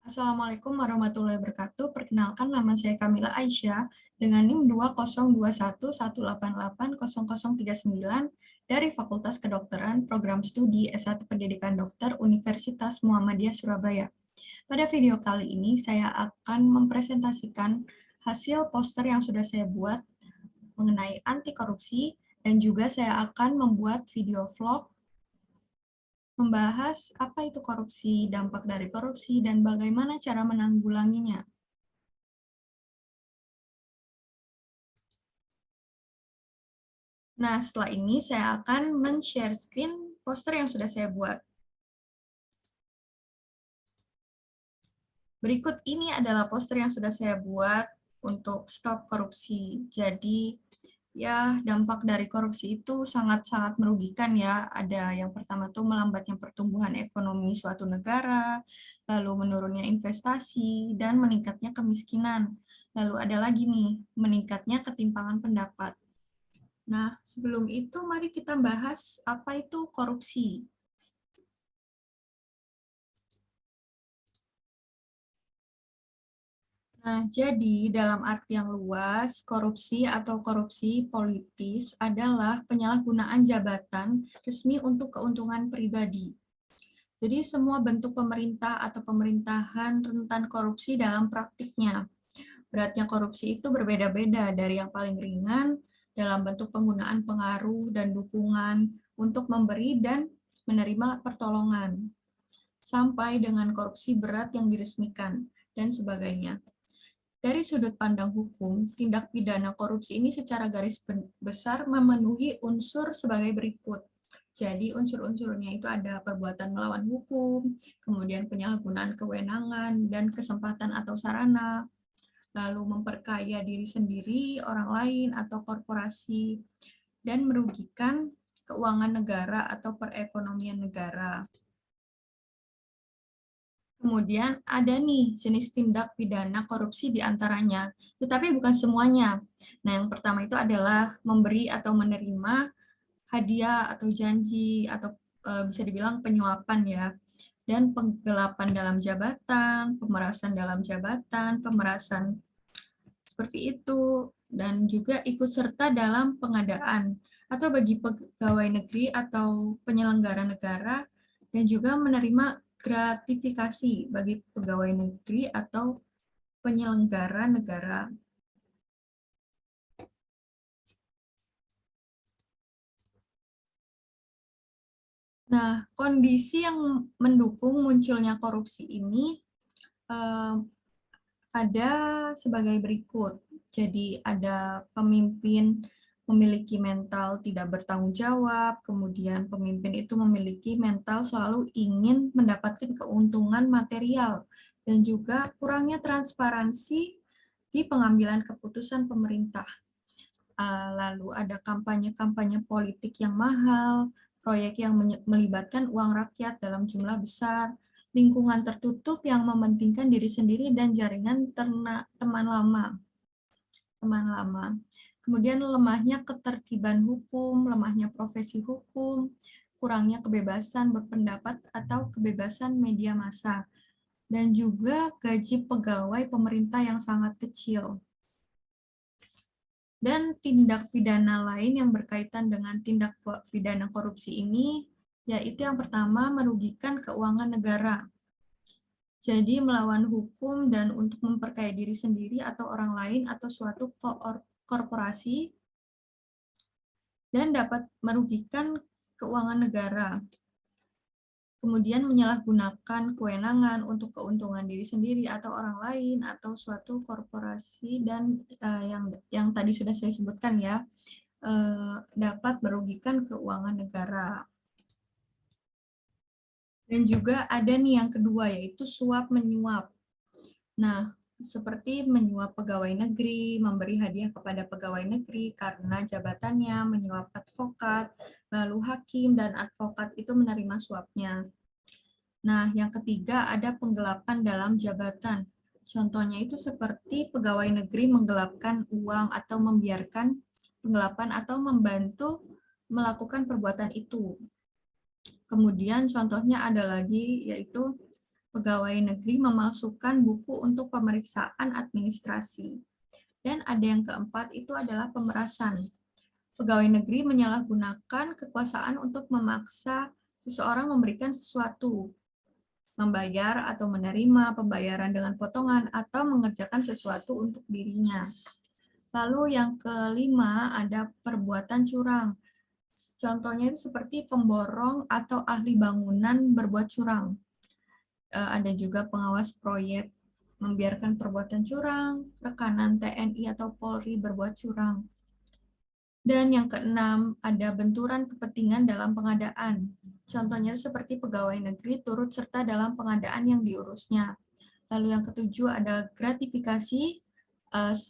Assalamualaikum warahmatullahi wabarakatuh. Perkenalkan, nama saya Kamila Aisyah dengan NIM 202118800039 dari Fakultas Kedokteran Program Studi S1 Pendidikan Dokter Universitas Muhammadiyah Surabaya. Pada video kali ini saya akan mempresentasikan hasil poster yang sudah saya buat mengenai anti korupsi, dan juga saya akan membuat video vlog membahas apa itu korupsi, dampak dari korupsi, dan bagaimana cara menanggulanginya. Nah, setelah ini saya akan men-share screen poster yang sudah saya buat. Berikut ini adalah poster yang sudah saya buat untuk stop korupsi. Jadi, ya, dampak dari korupsi itu sangat-sangat merugikan ya. Ada yang pertama tuh melambatnya pertumbuhan ekonomi suatu negara, lalu menurunnya investasi, dan meningkatnya kemiskinan. Lalu ada lagi nih, meningkatnya ketimpangan pendapat. Nah, sebelum itu mari kita bahas apa itu korupsi. Nah, jadi dalam arti yang luas, korupsi atau korupsi politis adalah penyalahgunaan jabatan resmi untuk keuntungan pribadi. Jadi semua bentuk pemerintah atau pemerintahan rentan korupsi dalam praktiknya. Beratnya korupsi itu berbeda-beda, dari yang paling ringan dalam bentuk penggunaan pengaruh dan dukungan untuk memberi dan menerima pertolongan, sampai dengan korupsi berat yang diresmikan, dan sebagainya. Dari sudut pandang hukum, tindak pidana korupsi ini secara garis besar memenuhi unsur sebagai berikut. Jadi unsur-unsurnya itu ada perbuatan melawan hukum, kemudian penyalahgunaan kewenangan dan kesempatan atau sarana, lalu memperkaya diri sendiri, orang lain, atau korporasi, dan merugikan keuangan negara atau perekonomian negara. Kemudian ada nih jenis tindak pidana korupsi di antaranya, tetapi bukan semuanya. Nah, yang pertama itu adalah memberi atau menerima hadiah atau janji, atau bisa dibilang penyuapan ya, dan penggelapan dalam jabatan, pemerasan dalam jabatan, pemerasan seperti itu, dan juga ikut serta dalam pengadaan atau bagi pegawai negeri atau penyelenggara negara, dan juga menerima gratifikasi bagi pegawai negeri atau penyelenggara negara. Nah, kondisi yang mendukung munculnya korupsi ini ada sebagai berikut. Jadi ada pemimpin memiliki mental tidak bertanggung jawab, kemudian pemimpin itu memiliki mental selalu ingin mendapatkan keuntungan material, dan juga kurangnya transparansi di pengambilan keputusan pemerintah. Lalu ada kampanye-kampanye politik yang mahal, proyek yang melibatkan uang rakyat dalam jumlah besar, lingkungan tertutup yang mementingkan diri sendiri, dan jaringan teman lama. Kemudian lemahnya ketertiban hukum, lemahnya profesi hukum, kurangnya kebebasan berpendapat atau kebebasan media massa, dan juga gaji pegawai pemerintah yang sangat kecil. Dan tindak pidana lain yang berkaitan dengan tindak pidana korupsi ini, yaitu yang pertama, merugikan keuangan negara. Jadi melawan hukum dan untuk memperkaya diri sendiri atau orang lain atau suatu korporasi, dan dapat merugikan keuangan negara. Kemudian menyalahgunakan kewenangan untuk keuntungan diri sendiri atau orang lain atau suatu korporasi, dan yang tadi sudah saya sebutkan ya, dapat merugikan keuangan negara. Dan juga ada nih yang kedua, yaitu suap menyuap. Nah, seperti menyuap pegawai negeri, memberi hadiah kepada pegawai negeri karena jabatannya, menyuap advokat, lalu hakim dan advokat itu menerima suapnya. Nah, yang ketiga ada penggelapan dalam jabatan. Contohnya itu seperti pegawai negeri menggelapkan uang atau membiarkan penggelapan atau membantu melakukan perbuatan itu. Kemudian contohnya ada lagi, yaitu pegawai negeri memalsukan buku untuk pemeriksaan administrasi. Dan ada yang keempat, itu adalah pemerasan. Pegawai negeri menyalahgunakan kekuasaan untuk memaksa seseorang memberikan sesuatu, membayar atau menerima pembayaran dengan potongan, atau mengerjakan sesuatu untuk dirinya. Lalu yang kelima, ada perbuatan curang. Contohnya itu seperti pemborong atau ahli bangunan berbuat curang. Ada juga pengawas proyek membiarkan perbuatan curang, rekanan TNI atau Polri berbuat curang. Dan yang keenam, ada benturan kepentingan dalam pengadaan. Contohnya seperti pegawai negeri turut serta dalam pengadaan yang diurusnya. Lalu yang ketujuh, ada gratifikasi.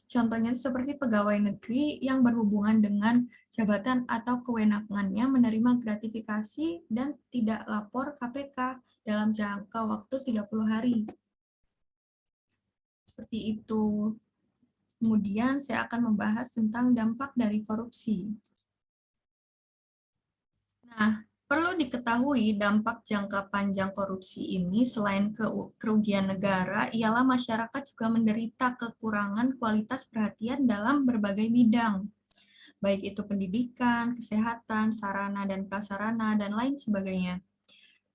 Contohnya seperti pegawai negeri yang berhubungan dengan jabatan atau kewenangannya menerima gratifikasi dan tidak lapor KPK dalam jangka waktu 30 hari. Seperti itu. Kemudian saya akan membahas tentang dampak dari korupsi. Nah, perlu diketahui dampak jangka panjang korupsi ini selain kerugian negara, ialah masyarakat juga menderita kekurangan kualitas perhatian dalam berbagai bidang, baik itu pendidikan, kesehatan, sarana dan prasarana, dan lain sebagainya.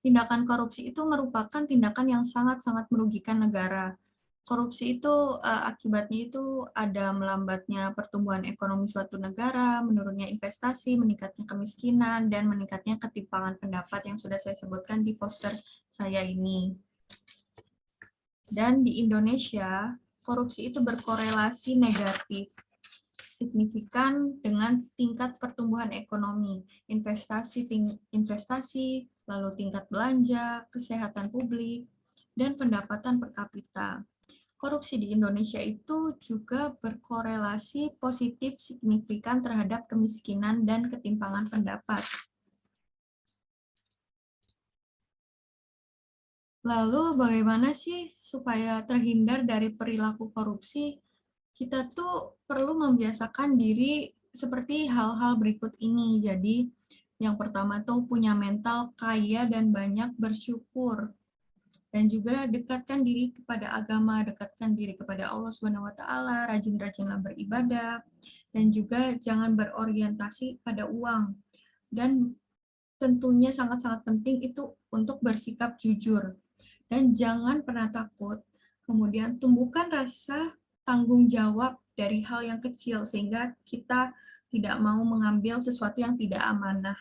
Tindakan korupsi itu merupakan tindakan yang sangat-sangat merugikan negara. Korupsi itu akibatnya itu ada melambatnya pertumbuhan ekonomi suatu negara, menurunnya investasi, meningkatnya kemiskinan, dan meningkatnya ketimpangan pendapat yang sudah saya sebutkan di poster saya ini. Dan di Indonesia, korupsi itu berkorelasi negatif signifikan dengan tingkat pertumbuhan ekonomi, investasi, lalu tingkat belanja, kesehatan publik, dan pendapatan per kapita. Korupsi di Indonesia itu juga berkorelasi positif signifikan terhadap kemiskinan dan ketimpangan pendapat. Lalu bagaimana sih supaya terhindar dari perilaku korupsi? Kita tuh perlu membiasakan diri seperti hal-hal berikut ini. Jadi yang pertama tuh punya mental kaya dan banyak bersyukur. Dan juga dekatkan diri kepada agama, dekatkan diri kepada Allah Subhanahu wa taala, rajin-rajinlah beribadah, dan juga jangan berorientasi pada uang. Dan tentunya sangat-sangat penting itu untuk bersikap jujur. Dan jangan pernah takut. Kemudian tumbuhkan rasa tanggung jawab dari hal yang kecil sehingga kita tidak mau mengambil sesuatu yang tidak amanah.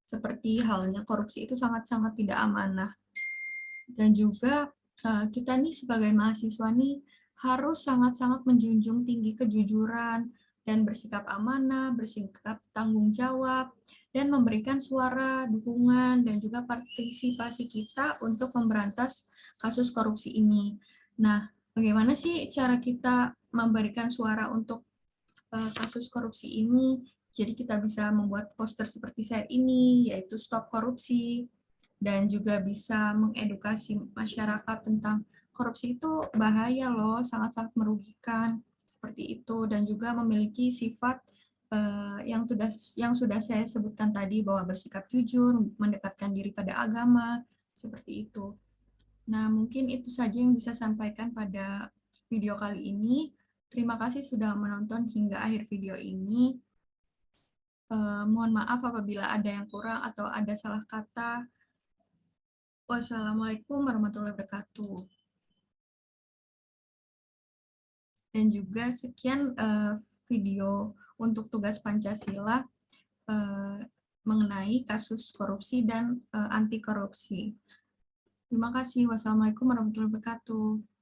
Seperti halnya korupsi itu sangat-sangat tidak amanah. Dan juga kita nih sebagai mahasiswa nih harus sangat-sangat menjunjung tinggi kejujuran dan bersikap amanah, bersikap tanggung jawab, dan memberikan suara, dukungan, dan juga partisipasi kita untuk memberantas kasus korupsi ini. Nah, bagaimana sih cara kita memberikan suara untuk kasus korupsi ini? Jadi kita bisa membuat poster seperti saya ini, yaitu Stop Korupsi, dan juga bisa mengedukasi masyarakat tentang korupsi itu bahaya loh, sangat-sangat merugikan seperti itu, dan juga memiliki sifat yang sudah saya sebutkan tadi bahwa bersikap jujur, mendekatkan diri pada agama, seperti itu. Nah, mungkin itu saja yang bisa sampaikan pada video kali ini. Terima kasih sudah menonton hingga akhir video ini. Mohon maaf apabila ada yang kurang atau ada salah kata. Wassalamualaikum warahmatullahi wabarakatuh. Dan juga sekian video untuk tugas Pancasila mengenai kasus korupsi dan anti korupsi. Terima kasih. Wassalamualaikum warahmatullahi wabarakatuh.